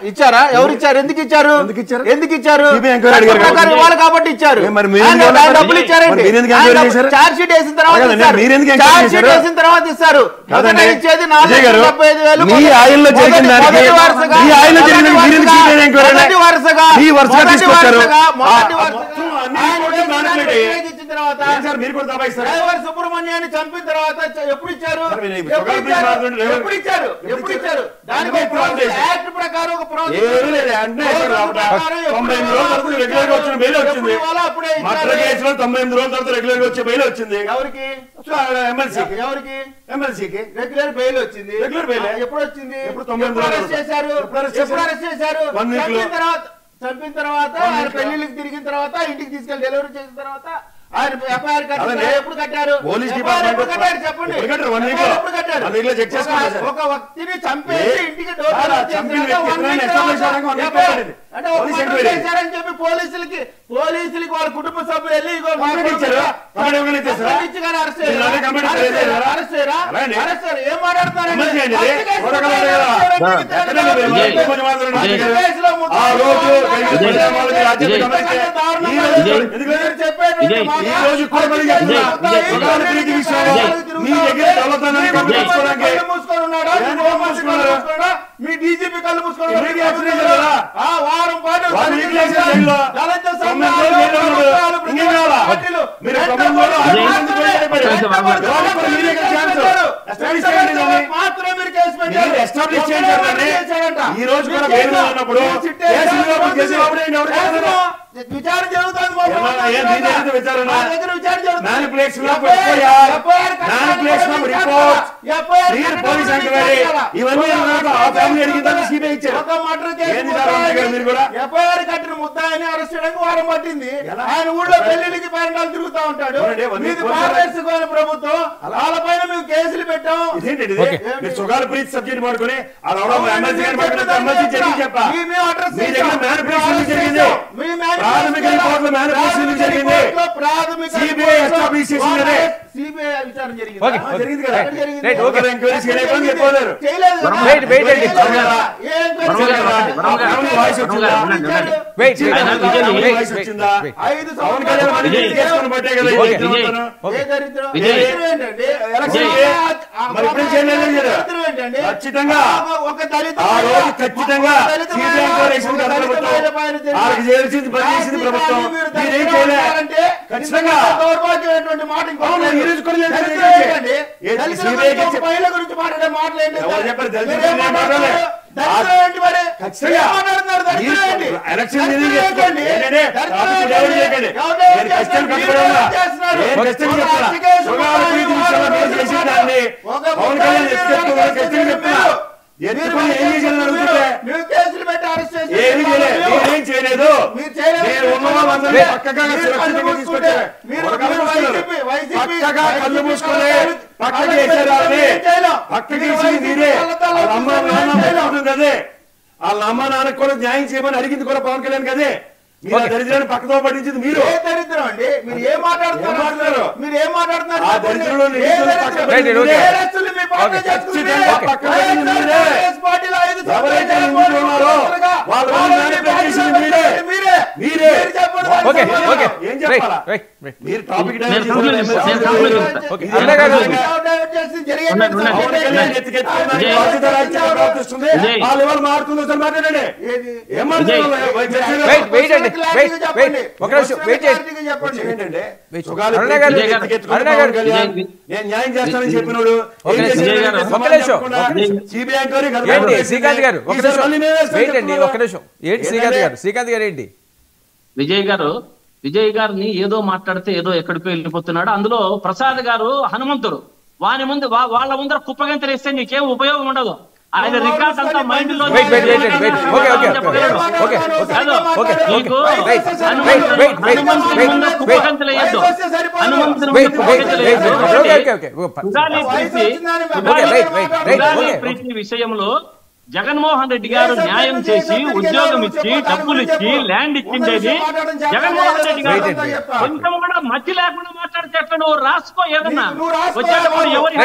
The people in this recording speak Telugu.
ఇచ్చారా? ఎవరు ఇచ్చారు? ఎందుకు ఇచ్చారు? ఇవ్వాలి కాబట్టి ఇచ్చారు. డబ్బులు ఇచ్చారండి. చార్జ్ షీట్ వేసిన తర్వాత ఇస్తారు. ఇచ్చేది 4,75,000 సుబ్రహ్మణ్యాన్ని చంపిన తర్వాత ఎప్పుడు ఇచ్చారు? యాక్ట్ ప్రకారం ఒక ఎమ్మెల్సీకి రెగ్యులర్ బెయిల్ వచ్చింది. ఎప్పుడు వచ్చింది? అరెస్ట్ చేశారు. చంపిన తర్వాత ఆయన పెళ్లికి తిరిగిన తర్వాత ఇంటికి తీసుకెళ్లి డెలివరీ చేసిన తర్వాత ఆయన ఎఫ్ఐఆర్ ఎప్పుడు కట్టారు? చెప్పండి. ఒక వ్యక్తిని చంపేసి ఇంటికి చేశారని చెప్పి పోలీసులకి వాళ్ళ కుటుంబ సభ్యులు వెళ్ళి ఏం మాట్లాడుతున్నారు? మీ డీజీపీ కళ్ళు మూసుకొని వారం పాటు ఈ రోజు కూడా విచారణ జరుగుతుంది. ఎఫ్ఐఆర్ కట్టిన ముద్దాయిని అరెస్ట్ చేయడానికి వారం పట్టింది. ఆయన ఊళ్ళో పెళ్లికి పేరెంటాలు తిరుగుతా ఉంటాడు. మీది పారదర్శకమైన ప్రభుత్వం, వాళ్ళపైన మేము కేసులు పెట్టాం. సుగాలప్రీతి సబ్జెక్ట్ పడుకుని ప్రాథమిక రిపోర్టుల మేనిఫెస్టో జరిగింది. సిబిఐ ఎస్టాబ్లిష్ చేసింది. సిబిఐ విచారణ జరిగింది కదా? ఎంక్వైరీ చేయలేదని చెప్పారు. ఖచ్చితంగా ఆ రోజు ఖచ్చితంగా ప్రభుత్వం దౌర్భాగ్యమైనటువంటి మాట గురించి మాట్లాడే మాటలు ఏంటి? కేసులు పెట్టి అరెస్ట్ చేయలేదు. కళ్ళు మూసుకొని పక్కకి మీరే వాళ్ళ అమ్మ నాన్నకు కూడా న్యాయం చేయమని అడిగింది కూడా పవన్ కళ్యాణ్ కదే. మీరు దరిద్రాన్ని పక్కతో పట్టించింది మీరు. దరిద్రం అండి. మీరు ఏం మాట్లాడుతున్నారు? మీరు ఏం మాట్లాడుతున్నారు? ఆ దరిద్రంలో న్యాయం చేస్తానని చెప్పినోడు శ్రీకాంత్ గారు శ్రీకాంత్ గారు ఏంటి? విజయ్ గారిని ఏదో మాట్లాడితే ఏదో ఎక్కడికో వెళ్ళిపోతున్నాడు. అందులో ప్రసాద్ గారు హనుమంతుడు, వాని ముందు వాళ్ళ ముందర కుప్పగంతలు వేస్తే నీకేం ఉపయోగం ఉండదు. ఆయన రికార్డ్ అంతా మైండ్ లో విషయంలో జగన్మోహన్ రెడ్డి గారు న్యాయం చేసి ఉద్యోగం ఇచ్చి డబ్బులు ఇచ్చి ల్యాండ్ ఇచ్చిండేది జగన్మోహన్ రెడ్డి గారు. కొంచెం కూడా మధ్య లేకుండా మాట్లాడితే నువ్వు రాసుకో ఏదన్నా వచ్చేటప్పుడు ఎవరి